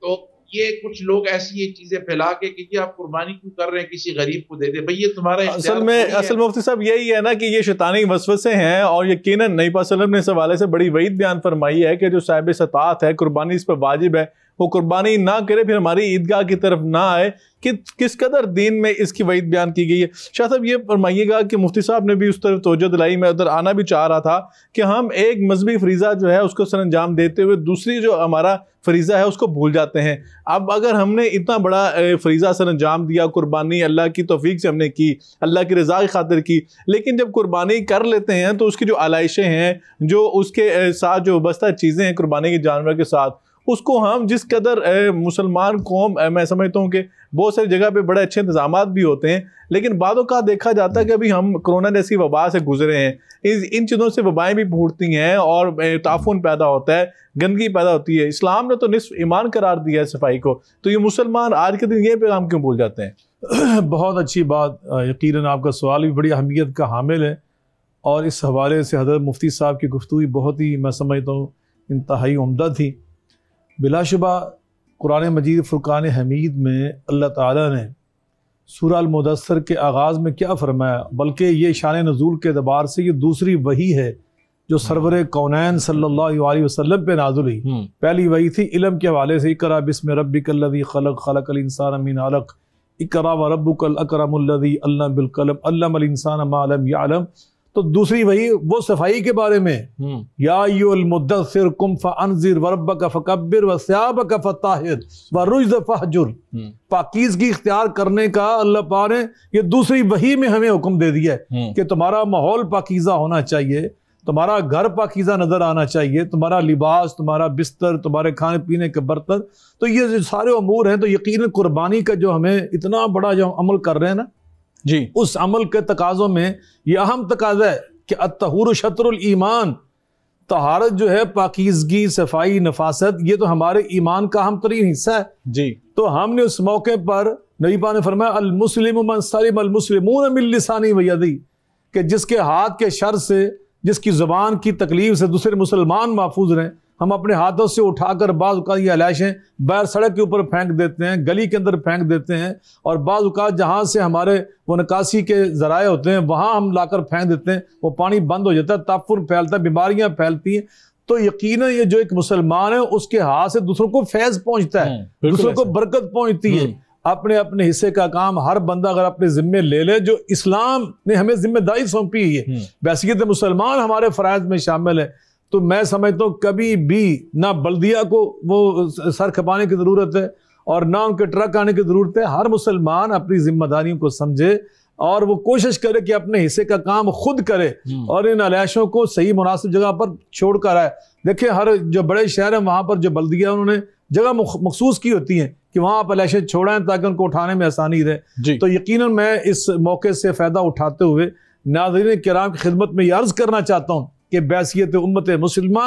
تو یہ کچھ لوگ ایسی یہ چیزیں پھیلا کے کہ آپ قربانی کیوں کر رہے ہیں, کسی غریب کو دے دے, بھئی یہ تمہارا اصل میں مفتی صاحب یہی ہے نا کہ یہ شیطانی وسوسے ہیں. اور یقیناً نبی پاک صلی اللہ علیہ وسلم نے اس حوالے سے بڑی وعید بیان فرمائی ہے کہ جو صاحب استطاعت ہے قربانی اس پر واجب ہے, وہ قربانی نہ کرے, پھر ہماری عیدگاہ کی طرف نہ آئے. کہ کس قدر دین میں اس کی وعید بیان کی گئی ہے. شاہ صاحب یہ فرمائیے گا کہ مفتی صاحب نے بھی اس طرف توجہ دلائی, میں ادھر آنا بھی چاہ رہا تھا کہ ہم ایک مذہبی فریضہ جو ہے اس کو سر انجام دیتے ہوئے دوسری جو ہمارا فریضہ ہے اس کو بھول جاتے ہیں. اب اگر ہم نے اتنا بڑا فریضہ سر انجام دیا, قربانی اللہ کی توفیق سے ہم نے کی, اللہ کی رضا کی خاطر کی, لیکن جب قربانی کر لیتے ہیں تو اس کی جو علائشیں ہیں, جو اس کے ساتھ جو وابستہ چیزیں ہیں قربانی کے جانور کے ساتھ, اس کو ہم جس قدر مسلمان قوم میں سمجھتا ہوں کہ بہت ساری جگہ پہ بڑے اچھے انتظامات بھی ہوتے ہیں، لیکن بعض اوقات دیکھا جاتا ہے کہ ابھی ہم کرونا جیسی وبا سے گزرے ہیں، ان چیزوں سے وبائیں بھی پھوٹتی ہیں اور تعفن پیدا ہوتا ہے، گندگی پیدا ہوتی ہے۔ اسلام نے تو نصف ایمان قرار دیا ہے صفائی کو، تو یہ مسلمان آج کے دن یہ پیغام کیوں بھول جاتے ہیں؟ بہت اچھی بات، یقیناً آپ کا سوال بھی بڑی اہمیت کا حامل ہے، اور اس حوالے سے حضرت مفتی صاحب کی گفتگو بہت ہی میں سمجھتا ہوں انتہائی عمدہ تھی۔ بلا شبہ قرآن مجید فرقان حمید میں اللہ تعالیٰ نے سورہ المدثر کے آغاز میں کیا فرمایا، بلکہ یہ شان نزول کے اعتبار سے یہ دوسری وحی ہے جو سرور کونین صلی اللہ علیہ وسلم پہ نازل ہوئی۔ پہلی وحی تھی علم کے حوالے سے، اقرأ بسم ربک الذی خلق، خلق الانسان من علق، اقرأ وربک الاکرم الذی علم بالقلم، علم الانسان ما لم یعلم۔ تو دوسری وحی وہ صفائی کے بارے میں، یا ایھا المدثر قم فانذر وربک فکبر وثیابک فطہر والرجز فہجر۔ پاکیزگی اختیار کرنے کا اللہ پاک نے یہ دوسری وحی میں ہمیں حکم دے دیا ہے کہ تمہارا ماحول پاکیزہ ہونا چاہیے، تمہارا گھر پاکیزہ نظر آنا چاہیے، تمہارا لباس، تمہارا بستر، تمہارے کھانے پینے کے برتن۔ تو یہ جو سارے امور ہیں، تو یقیناً قربانی کا جو ہمیں اتنا بڑا جو عمل کر رہے ہیں نا، جی اس عمل کے تقاضوں میں یہ اہم تقاضا ہے کہ الطہور شطر الایمان، طہارت جو ہے، پاکیزگی، صفائی، نفاست، یہ تو ہمارے ایمان کا اہم ترین حصہ ہے۔ جی تو ہم نے اس موقع پر نبی پاک نے فرمایا المسلم من سلم المسلمون من لسانہ و یدہ، کہ جس کے ہاتھ کے شر سے، جس کی زبان کی تکلیف سے دوسرے مسلمان محفوظ رہیں۔ ہم اپنے ہاتھوں سے اٹھا کر بعض اوقات یہ علائشیں باہر سڑک کے اوپر پھینک دیتے ہیں، گلی کے اندر پھینک دیتے ہیں، اور بعض اوقات جہاں سے ہمارے وہ نکاسی کے ذرائع ہوتے ہیں وہاں ہم لا کر پھینک دیتے ہیں، وہ پانی بند ہو جاتا ہے، تعفن پھیلتا ہے، بیماریاں پھیلتی ہیں۔ تو یقیناً یہ جو ایک مسلمان ہے اس کے ہاتھ سے دوسروں کو فیض پہنچتا ہے، دوسروں کو برکت پہنچتی ہے۔ اپنے اپنے حصے کا کام ہر بندہ اگر اپنے ذمے لے لے، جو اسلام نے ہمیں ذمہ داری سونپی ہے، بحیثیت مسلمان ہمارے فرائض میں شامل ہے، تو میں سمجھتا ہوں کبھی بھی نہ بلدیہ کو وہ سر کھپانے کی ضرورت ہے اور نہ ان کے ٹرک آنے کی ضرورت ہے۔ ہر مسلمان اپنی ذمہ داریوں کو سمجھے اور وہ کوشش کرے کہ اپنے حصے کا کام خود کرے اور ان علائشوں کو صحیح مناسب جگہ پر چھوڑ کر آئے۔ دیکھیں ہر جو بڑے شہر ہیں وہاں پر جو بلدیہ انہوں نے جگہ مخصوص کی ہوتی ہیں کہ وہاں آپ علائشیں چھوڑائیں تاکہ ان کو اٹھانے میں آسانی رہے۔ تو یقیناً میں اس موقع سے فائدہ اٹھاتے ہوئے ناظرین کرام کی خدمت میں یہ عرض کرنا چاہتا ہوں کہ بحیثیت امت مسلمہ،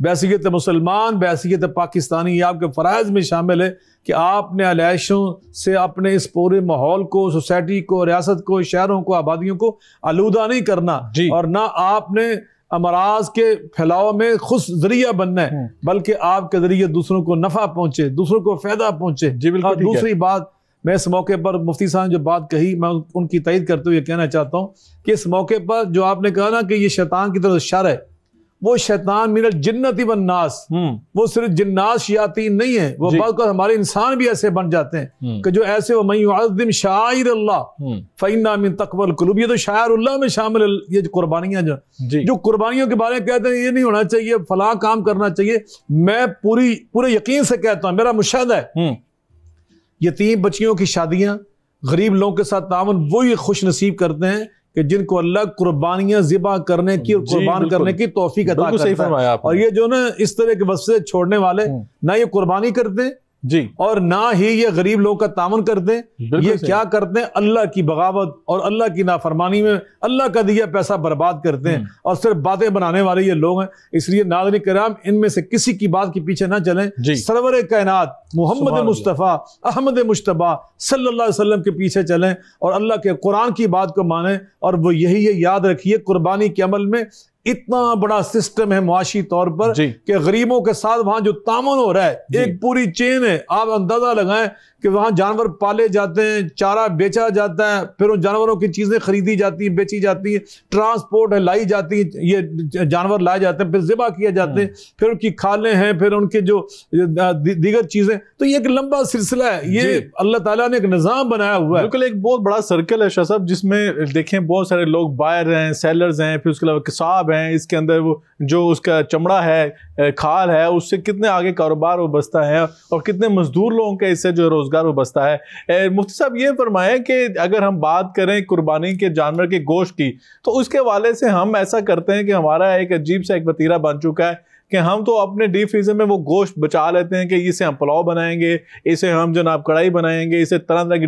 بحیثیت مسلمان، بحیثیت پاکستانی، یہ آپ کے فرائض میں شامل ہے کہ آپ نے علائشوں سے اپنے اس پورے ماحول کو، سوسائٹی کو، ریاست کو، شہروں کو، آبادیوں کو آلودہ نہیں کرنا، اور نہ آپ نے امراض کے پھیلاؤ میں خود ذریعہ بننا ہے، بلکہ آپ کے ذریعے دوسروں کو نفع پہنچے، دوسروں کو فائدہ پہنچے۔ اور دوسری بات، میں اس موقع پر مفتی صاحب نے جو بات کہی میں ان کی تائید کرتے ہوئے کہنا چاہتا ہوں کہ اس موقع پر جو آپ نے کہا نا کہ یہ شیطان کی طرف شر ہے، وہ شیطان من الجنت والناس، وہ صرف جنات شیاطین نہیں ہیں، وہ بعض اوقات ہمارے انسان بھی ایسے بن جاتے ہیں کہ جو ایسے وَمَن يُعَظِّمْ شَعَائِرَ اللَّهِ فَإِنَّهَا مِن تَقْوَى الْقُلُوبِ، یہ تو شاعر اللہ میں شامل ہے۔ یہ جو قربانیاں جو قربانیوں کے بارے میں کہتے ہیں یہ نہیں ہونا چاہیے، فلاں کام کرنا چاہیے، میں پورے یقین سے کہتا ہوں، میرا مشاہدہ ہے، یتیم بچیوں کی شادیاں، غریب لوگوں کے ساتھ تعاون وہی خوش نصیب کرتے ہیں کہ جن کو اللہ قربانیاں ذبح کرنے کی اور قربان کرنے کی توفیق عطا کرتا ہے۔ اور یہ جو نا اس طرح کے وسوسے چھوڑنے والے نہ یہ قربانی کرتے ہیں جی اور نہ ہی یہ غریب لوگوں کا تعاون کرتے ہیں، یہ کیا کرتے ہیں؟ اللہ کی بغاوت اور اللہ کی نافرمانی میں اللہ کا دیا پیسہ برباد کرتے ہیں اور صرف باتیں بنانے والے یہ لوگ ہیں۔ اس لیے ناظرین کرام ان میں سے کسی کی بات کے پیچھے نہ چلیں، سرور کائنات محمد مصطفیٰ احمد مجتبیٰ صلی اللہ علیہ وسلم کے پیچھے چلیں اور اللہ کے قرآن کی بات کو مانیں، اور وہ یہی یہ یاد رکھیے قربانی کے عمل میں اتنا بڑا سسٹم ہے معاشی طور پر کہ غریبوں کے ساتھ وہاں جو تعاون ہو رہا ہے ایک پوری چین ہے۔ آپ اندازہ لگائیں کہ وہاں جانور پالے جاتے ہیں، چارہ بیچا جاتا ہے، پھر ان جانوروں کی چیزیں خریدی جاتی ہیں، بیچی جاتی ہیں، ٹرانسپورٹ ہے، لائی جاتی ہیں، یہ جانور لائے جاتے ہیں، پھر ذبح کیے جاتے ہیں، پھر ان کی کھالیں ہیں، پھر ان کے جو دیگر چیزیں، تو یہ ایک لمبا سلسلہ ہے، یہ اللہ تعالیٰ نے ایک نظام بنایا ہوا ہے۔ بالکل ایک بہت بڑا سرکل ہے شاہ صاحب، جس میں دیکھیں بہت سارے لوگ بائر ہیں، سیلرز ہیں، پھر اس کے علاوہ کساب ہیں، اس کے اندر وہ جو اس کا چمڑا ہے، کھال ہے، اس سے کتنے آگے کاروبار وہ بستا ہے اور کتنے مزدور لوگوں کے اس سے جو روزگار وہ بستا ہے۔ مفتی صاحب یہ فرمائیں کہ اگر ہم بات کریں قربانی کے جانور کے گوشت کی، تو اس کے حوالے سے ہم ایسا کرتے ہیں کہ ہمارا ایک عجیب سا ایک وتیرہ بن چکا ہے کہ ہم تو اپنے ڈیپ فریزر میں وہ گوشت بچا لیتے ہیں کہ اسے ہم پلاؤ بنائیں گے، اسے ہم جناب کڑھائی بنائیں گے، اسے طرح طرح کی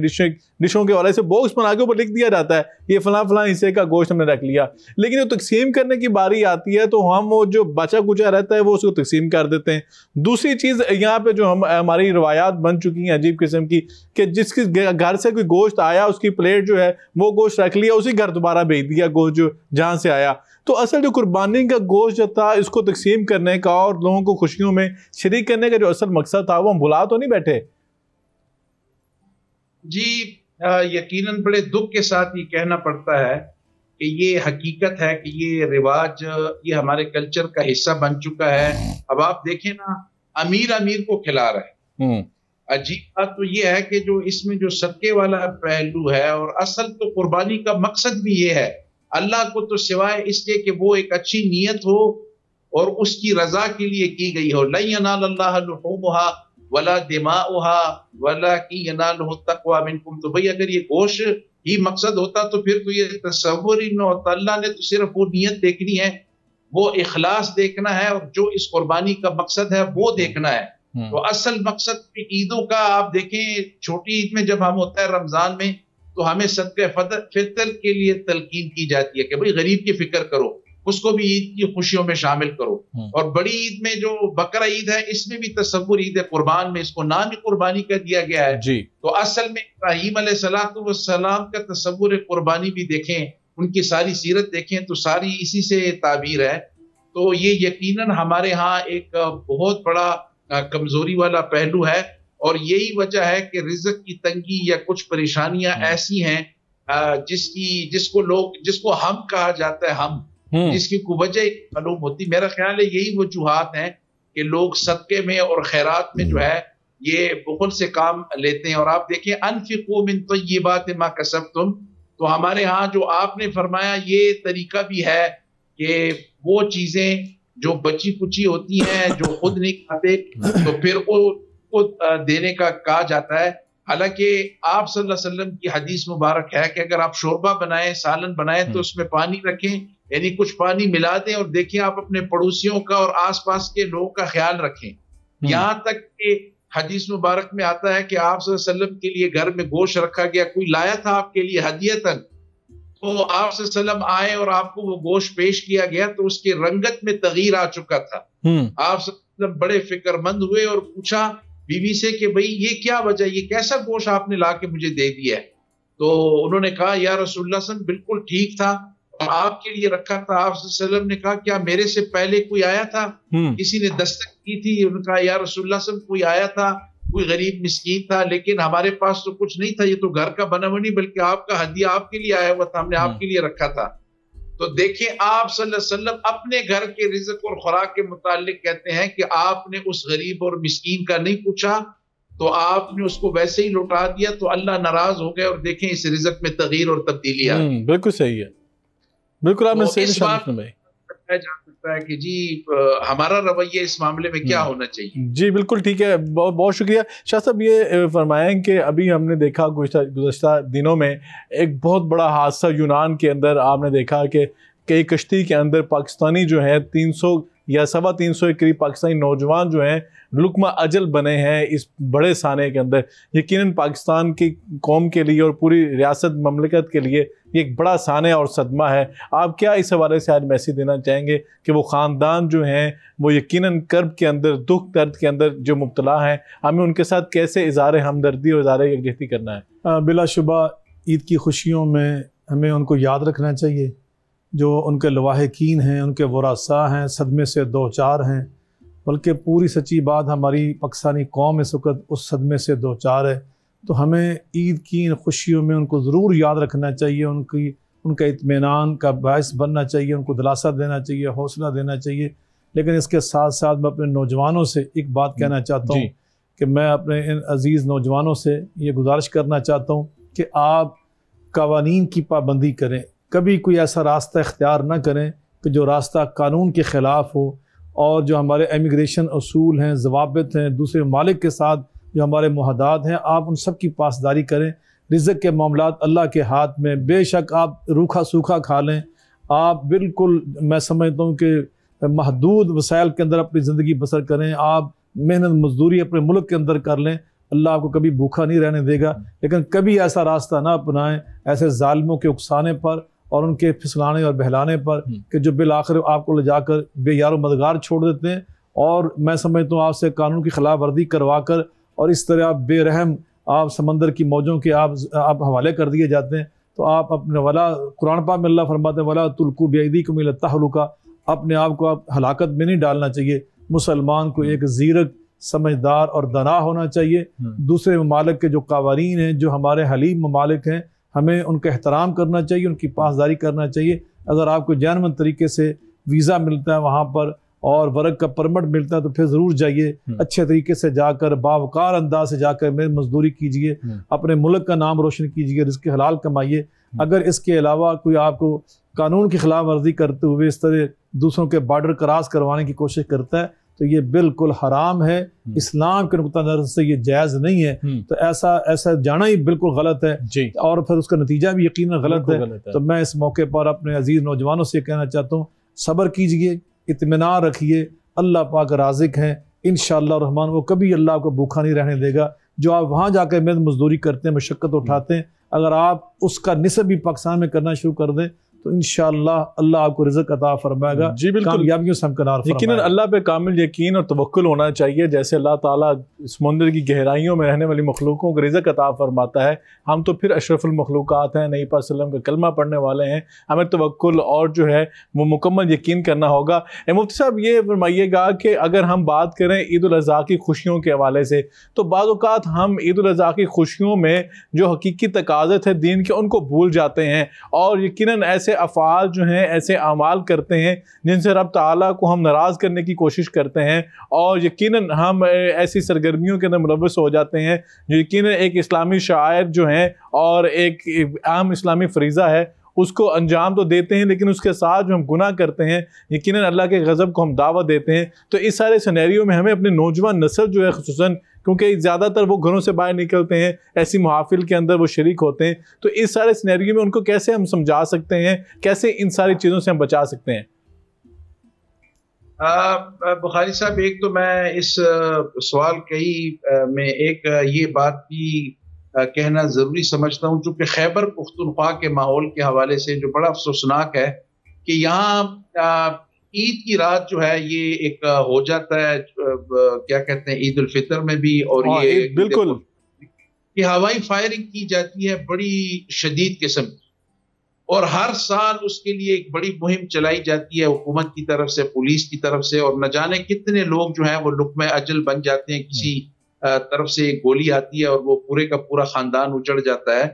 ڈشوں کے والے سے باکس بنا کے اوپر لکھ دیا جاتا ہے یہ فلاں فلاں حصے کا گوشت ہم نے رکھ لیا، لیکن جو تقسیم کرنے کی باری آتی ہے تو ہم وہ جو بچا کچا رہتا ہے وہ اس کو تقسیم کر دیتے ہیں۔ دوسری چیز یہاں پہ جو ہماری روایات بن چکی ہیں عجیب قسم کی کہ جس کے گھر سے کوئی گوشت آیا اس کی پلیٹ جو ہے وہ گوشت رکھ لیا، اسی گھر دوبارہ بھیج دیا گوشت جو جہاں سے آیا۔ تو اصل جو قربانی کا گوشت جو تھا اس کو تقسیم کرنے کا اور لوگوں کو خوشیوں میں شریک کرنے کا جو اصل مقصد تھا وہ ہم بھلا تو نہیں بیٹھے؟ جی یقیناً بڑے دکھ کے ساتھ یہ کہنا پڑتا ہے کہ یہ حقیقت ہے کہ یہ رواج یہ ہمارے کلچر کا حصہ بن چکا ہے۔ اب آپ دیکھیں نا، امیر کو کھلا رہے ہیں۔ عجیب بات تو یہ ہے کہ جو اس میں جو صدقے والا پہلو ہے، اور اصل تو قربانی کا مقصد بھی یہ ہے اللہ کو تو سوائے اس کے کہ وہ ایک اچھی نیت ہو اور اس کی رضا کے لیے کی گئی ہو۔ لن ینال اللہ لحومها ولا دماؤها ولکن ینالہ التقوی منکم۔ تو بھئی اگر یہ گوشت ہی مقصد ہوتا تو پھر تو یہ تصور ہی نہ ہوتا۔ اللہ نے تو صرف وہ نیت دیکھنی ہے، وہ اخلاص دیکھنا ہے، اور جو اس قربانی کا مقصد ہے وہ دیکھنا ہے۔ تو اصل مقصد عیدوں کا آپ دیکھیں، چھوٹی عید میں جب ہم ہوتا ہے رمضان میں تو ہمیں صدقہ فطر کے لیے تلقین کی جاتی ہے کہ بھئی غریب کی فکر کرو، اس کو بھی عید کی خوشیوں میں شامل کرو۔ اور بڑی عید میں جو بقرہ عید ہے اس میں بھی تصور عید قربان میں اس کو نام ہی قربانی کا دیا گیا ہے۔ جی تو اصل میں ابراہیم علیہ السلام کا تصور قربانی بھی دیکھیں، ان کی ساری سیرت دیکھیں تو ساری اسی سے تعبیر ہے۔ تو یہ یقیناً ہمارے ہاں ایک بہت بڑا کمزوری والا پہلو ہے، اور یہی وجہ ہے کہ رزق کی تنگی یا کچھ پریشانیاں ایسی ہیں جس کو ہم کہا جاتا ہے، ہم جس کی کوئی وجہ معلوم ہوتی۔ میرا خیال ہے یہی وجوہات ہیں کہ لوگ صدقے میں اور خیرات میں جو ہے یہ بخل سے کام لیتے ہیں۔ اور آپ دیکھیں انفقوا من طیبات ما کسبتم، تو ہمارے ہاں جو آپ نے فرمایا یہ طریقہ بھی ہے کہ وہ چیزیں جو بچی کچی ہوتی ہیں جو خود نہیں کھاتے تو پھر کو دینے کا کہا جاتا ہے۔ حالانکہ آپ صلی اللہ علیہ وسلم کی حدیث مبارک ہے کہ اگر آپ شوربہ بنائیں، سالن بنائیں تو اس میں پانی رکھیں، یعنی کچھ پانی ملا دیں، اور دیکھیں آپ اپنے پڑوسیوں کا اور آس پاس کے لوگوں کا خیال رکھیں۔ یہاں تک کہ حدیث مبارک میں آتا ہے کہ آپ صلی اللہ علیہ وسلم کے لیے گھر میں گوشت رکھا گیا، کوئی لایا تھا آپ کے لیے ہدیتاً، تو آپ صلی اللہ علیہ وسلم آئے اور آپ کو وہ گوشت پیش کیا گیا تو اس کی رنگت میں تغیر آ چکا تھا۔ آپ صلی اللہ علیہ وسلم بڑے فکر مند ہوئے اور پوچھا بیوی سے کہ بھئی یہ کیا وجہ، یہ کیسا گوشت آپ نے لا کے مجھے دے دیا ہے؟ تو انہوں نے کہا یا رسول اللہ صلی اللہ علیہ وسلم بالکل ٹھیک تھا اور آپ کے لیے رکھا تھا۔ آپ صلی اللہ علیہ وسلم نے کہا کیا میرے سے پہلے کوئی آیا تھا؟ کسی نے دستک کی تھی؟ انہوں نے کہا یا رسول اللہ صلی اللہ علیہ وسلم کوئی آیا تھا، کوئی غریب مسکین تھا، لیکن ہمارے پاس تو کچھ نہیں تھا، یہ تو گھر کا بنا ہوا نہیں بلکہ آپ کا ہدیہ آپ کے لیے آیا ہوا تھا، ہم نے آپ کے لیے رکھا تھا۔ تو دیکھیں آپ صلی اللہ علیہ وسلم اپنے گھر کے رزق اور خوراک کے متعلق کہتے ہیں کہ آپ نے اس غریب اور مسکین کا نہیں پوچھا تو آپ نے اس کو ویسے ہی لوٹا دیا، تو اللہ ناراض ہو گئے، اور دیکھیں اس رزق میں تغیر اور تبدیلی آ گئی۔ بالکل صحیح ہے، بالکل آپ نے صحیح جا سکتا ہے کہ جی ہمارا رویہ اس معاملے میں کیا ہونا چاہیے۔ جی بالکل ٹھیک ہے، بہت بہت شکریہ شاہ صاحب۔ یہ فرمائیں کہ ابھی ہم نے دیکھا گزشتہ دنوں میں ایک بہت بڑا حادثہ یونان کے اندر، آپ نے دیکھا کہ کئی کشتی کے اندر پاکستانی جو ہیں 300 یا 350 کے قریب پاکستانی نوجوان جو ہیں لقمہ اجل بنے ہیں اس بڑے سانے کے اندر۔ یقیناً پاکستان کی قوم کے لیے اور پوری ریاست مملکت کے لیے یہ ایک بڑا سانحہ اور صدمہ ہے۔ آپ کیا اس حوالے سے آج میسیج دینا چاہیں گے کہ وہ خاندان جو ہیں وہ یقیناً کرب کے اندر، دکھ درد کے اندر جو مبتلا ہیں، ہمیں ان کے ساتھ کیسے اظہار ہمدردی اور اظہار یکجہتی کرنا ہے؟ بلا شبہ عید کی خوشیوں میں ہمیں ان کو یاد رکھنا چاہیے جو ان کے لواحقین ہیں، ان کے ورثاء ہیں، صدمے سے دوچار ہیں، بلکہ پوری سچی بات ہماری پاکستانی قوم اس وقت اس صدمے سے دوچار ہے۔ تو ہمیں عید کی ان خوشیوں میں ان کو ضرور یاد رکھنا چاہیے، ان کا اطمینان کا باعث بننا چاہیے، ان کو دلاسا دینا چاہیے، حوصلہ دینا چاہیے۔ لیکن اس کے ساتھ ساتھ میں اپنے نوجوانوں سے ایک بات کہنا چاہتا ہوں کہ میں اپنے ان عزیز نوجوانوں سے یہ گزارش کرنا چاہتا ہوں کہ آپ قوانین کی پابندی کریں، کبھی کوئی ایسا راستہ اختیار نہ کریں کہ جو راستہ قانون کے خلاف ہو، اور جو ہمارے امیگریشن اصول ہیں، ضوابط ہیں، دوسرے ممالک کے ساتھ جو ہمارے معاہدات ہیں، آپ ان سب کی پاسداری کریں۔ رزق کے معاملات اللہ کے ہاتھ میں، بے شک آپ روکھا سوکھا کھا لیں، آپ بالکل میں سمجھتا ہوں کہ محدود وسائل کے اندر اپنی زندگی بسر کریں، آپ محنت مزدوری اپنے ملک کے اندر کر لیں، اللہ آپ کو کبھی بھوکا نہیں رہنے دے گا، لیکن کبھی ایسا راستہ نہ اپنائیں ایسے ظالموں کے اکسانے پر اور ان کے پھسلانے اور بہلانے پر کہ جو بالآخر آپ کو لے جا کر بے یار و مددگار چھوڑ دیتے ہیں، اور میں سمجھتا ہوں آپ سے قانون کی خلاف ورزی کروا کر اور اس طرح آپ بے رحم آپ سمندر کی موجوں کے آپ حوالے کر دیے جاتے ہیں۔ تو آپ اپنے قرآن پاک میں اللہ فرماتے ہیں وَلَا تُلْقُوا بِأَيْدِيكُمْ إِلَى التَّهْلُكَةِ، اپنے آپ کو آپ ہلاکت میں نہیں ڈالنا چاہیے۔ مسلمان کو ایک زیرک، سمجھدار اور دانا ہونا چاہیے۔ دوسرے ممالک کے جو قوانین ہیں، جو ہمارے حلیم ممالک ہیں، ہمیں ان کا احترام کرنا چاہیے، ان کی پاسداری کرنا چاہیے۔ اگر آپ کو جینوین طریقے سے ویزا ملتا ہے وہاں پر اور ورک کا پرمٹ ملتا ہے تو پھر ضرور جائیے، اچھے طریقے سے جا کر باوقار انداز سے جا کر مزدوری کیجیے، اپنے ملک کا نام روشن کیجیے، رزق حلال کمائیے۔ اگر اس کے علاوہ کوئی آپ کو قانون کی خلاف ورزی کرتے ہوئے اس طرح دوسروں کے بارڈر کراس کروانے کی کوشش کرتا ہے تو یہ بالکل حرام ہے، اسلام کے نقطہ نظر سے یہ جائز نہیں ہے۔ تو ایسا جانا ہی بالکل غلط ہے، اور پھر اس کا نتیجہ بھی یقیناً غلط ہے۔ تو میں اس موقع پر اپنے عزیز نوجوانوں سے کہنا چاہتا ہوں، صبر کیجئے، اطمینان رکھیے، اللہ پاک رازق ہیں، انشاءاللہ الرحمن وہ کبھی اللہ کو بھوکا نہیں رہنے دے گا۔ جو آپ وہاں جا کے محنت مزدوری کرتے ہیں، مشقت اٹھاتے ہیں، اگر آپ اس کا نصب بھی پاکستان میں کرنا شروع کر دیں تو انشاءاللہ اللہ آپ کو رزق عطا فرمائے گا، جی بالکل، کامیابیوں سے ہمکنار فرمائے گا۔ یقیناً اللہ پہ کامل یقین اور توکل ہونا چاہیے۔ جیسے اللہ تعالیٰ سمندر کی گہرائیوں میں رہنے والی مخلوقوں کو رزق عطا فرماتا ہے، ہم تو پھر اشرف المخلوقات ہیں، نبی پاک صلی اللہ علیہ وسلم کا کلمہ پڑھنے والے ہیں، ہمیں توکل اور جو ہے وہ مکمل یقین کرنا ہوگا۔ مفتی صاحب یہ فرمائیے گا کہ اگر ہم بات کریں عید الاضحیٰ کی خوشیوں کے حوالے سے، تو بعض اوقات ہم عید الاضحیٰ کی خوشیوں میں جو حقیقی تقاضے تھے دین کے ان کو بھول جاتے ہیں، اور یقیناً ایسے افعال جو ہیں، ایسے اعمال کرتے ہیں جن سے رب تعالیٰ کو ہم ناراض کرنے کی کوشش کرتے ہیں، اور یقیناً ہم ایسی سرگرمیوں کے اندر ملوث ہو جاتے ہیں جو یقیناً ایک اسلامی شعائر جو ہیں اور ایک عام اسلامی فریضہ ہے اس کو انجام تو دیتے ہیں، لیکن اس کے ساتھ جو ہم گناہ کرتے ہیں یقیناً اللہ کے غضب کو ہم دعوت دیتے ہیں۔ تو اس سارے سینیریو میں ہمیں اپنے نوجوان نسل جو ہے خصوصاً، کیونکہ زیادہ تر وہ گھروں سے باہر نکلتے ہیں، ایسی محافل کے اندر وہ شریک ہوتے ہیں، تو اس سارے سینیریو میں ان کو کیسے ہم سمجھا سکتے ہیں، کیسے ان ساری چیزوں سے ہم بچا سکتے ہیں؟ بخاری صاحب، ایک تو میں اس سوال میں ایک یہ بات بھی کہنا ضروری سمجھتا ہوں، چونکہ خیبر پختونخوا کے ماحول کے حوالے سے جو بڑا افسوسناک ہے کہ یہاں عید کی رات جو ہے یہ ایک ہو جاتا ہے، کیا کہتے ہیں، عید الفطر میں بھی، اور یہ بالکل کہ ہوائی فائرنگ کی جاتی ہے بڑی شدید قسم کی، اور ہر سال اس کے لیے ایک بڑی مہم چلائی جاتی ہے حکومت کی طرف سے، پولیس کی طرف سے، اور نہ جانے کتنے لوگ جو ہیں وہ لقمہ اجل بن جاتے ہیں، کسی طرف سے ایک گولی آتی ہے اور وہ پورے کا پورا خاندان اجڑ جاتا ہے۔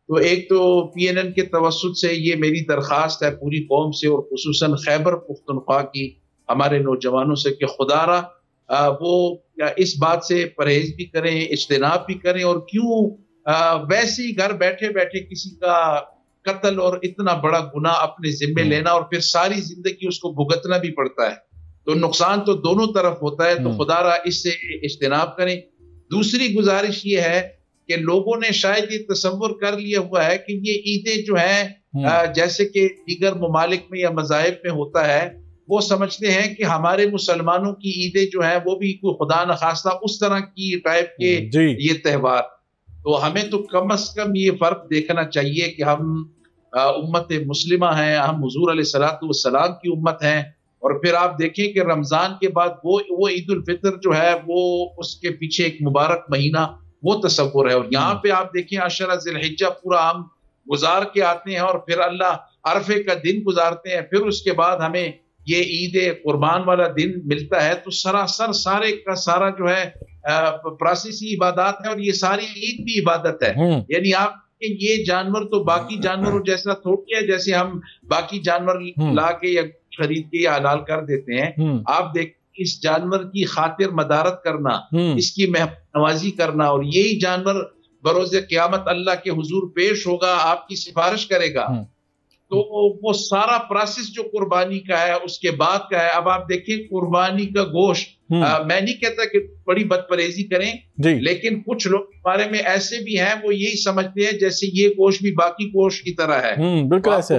تو ایک تو پی این این کے توسط سے یہ میری درخواست ہے پوری قوم سے، اور خصوصاً خیبر پختونخوا کی ہمارے نوجوانوں سے، کہ خدا را وہ اس بات سے پرہیز بھی کریں، اجتناب بھی کریں، اور کیوں ویسے ہی گھر بیٹھے بیٹھے کسی کا قتل اور اتنا بڑا گناہ اپنے ذمے لینا اور پھر ساری زندگی اس کو بھگتنا بھی پڑتا ہے، تو نقصان تو دونوں طرف ہوتا ہے۔ تو خدا را اس سے اجتناب کریں۔ دوسری گزارش یہ ہے کہ لوگوں نے شاید یہ تصور کر لیا ہوا ہے کہ یہ عیدیں جو ہیں جیسے کہ دیگر ممالک میں یا مذاہب میں ہوتا ہے، وہ سمجھتے ہیں کہ ہمارے مسلمانوں کی عیدیں جو ہیں وہ بھی کوئی خدا نخواستہ اس طرح کی ٹائپ کے یہ تہوار، تو ہمیں تو کم از کم یہ فرق دیکھنا چاہیے کہ ہم امت مسلمہ ہیں، ہم حضور علیہ الصلوۃ والسلام کی امت ہیں، اور پھر آپ دیکھیں کہ رمضان کے بعد وہ عید الفطر جو ہے وہ اس کے پیچھے ایک مبارک مہینہ وہ تصور ہے، اور یہاں پہ آپ دیکھیں عشرہ ذی الحجہ پورا ہم گزار کے آتے ہیں، اور پھر اللہ عرفے کا دن گزارتے ہیں، پھر اس کے بعد ہمیں یہ عید قربان والا دن ملتا ہے، تو سراسر سارے کا سارا جو ہے پراسیسی عبادات ہے، اور یہ ساری عید بھی عبادت ہے۔ یعنی آپ یہ جانور تو باقی جانوروں جیسا تھوڑی ہے جیسے ہم باقی جانور لا کے یا خرید کے یا حلال کر دیتے ہیں۔ آپ دیکھ اس جانور کی خاطر مدارت کرنا، اس کی نوازی کرنا، اور یہی جانور بروز قیامت اللہ کے حضور پیش ہوگا، آپ کی سفارش کرے گا، تو وہ سارا پروسیس جو قربانی کا ہے اس کے بعد کا ہے۔ اب آپ دیکھیں قربانی کا گوشت، میں نہیں کہتا کہ بڑی بد پرہیزی کریں، لیکن کچھ لوگ ہمارے میں ایسے بھی ہیں وہ یہی سمجھتے ہیں جیسے یہ گوشت بھی باقی گوشت کی طرح ہے۔ بالکل ایسے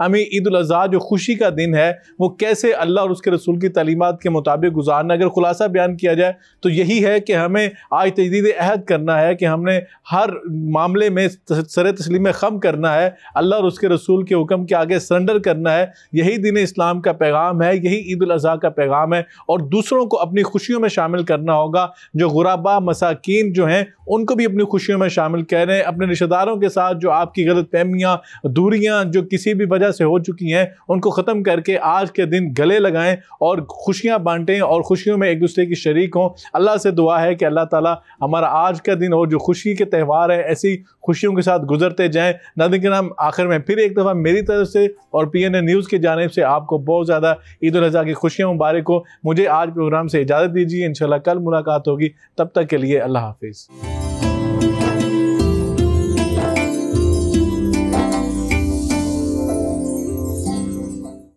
ہمیں عید الاضحیٰ جو خوشی کا دن ہے وہ کیسے اللہ اور اس کے رسول کی تعلیمات کے مطابق گزارنا۔ اگر خلاصہ بیان کیا جائے تو یہی ہے کہ ہمیں آج تجدید عہد کرنا ہے کہ ہم نے ہر معاملے میں سر تسلیم خم کرنا ہے، اللہ اور اس کے رسول کے حکم کے آگے سرنڈر کرنا ہے۔ یہی دین اسلام کا پیغام ہے، یہی عید الاضحیٰ کا پیغام ہے، اور دوسروں کو اپنی خوشیوں میں شامل کرنا ہوگا۔ جو غربا مساکین جو ہیں ان کو بھی اپنی خوشیوں میں شامل کر رہے ہیں، اپنے رشتہ داروں کے ساتھ جو آپ کی غلط فہمیاں دوریاں جو کسی بھی وجہ سے ہو چکی ہیں ان کو ختم کر کے آج کے دن گلے لگائیں اور خوشیاں بانٹیں اور خوشیوں میں ایک دوسرے کی شریک ہوں۔ اللہ سے دعا ہے کہ اللہ تعالیٰ ہمارا آج کا دن اور جو خوشی کے تہوار ہے ایسی خوشیوں کے ساتھ گزرتے جائیں۔ ناظرین کرام، آخر میں پھر ایک دفعہ میری طرف سے اور پی این اے نیوز کی جانب سے آپ کو بہت زیادہ عید الاضحیٰ کی خوشیاں مبارک ہو۔ مجھے آج پروگرام سے اجازت دیجیے، انشاءاللہ کل ملاقات ہوگی، تب تک کے لیے اللہ حافظ۔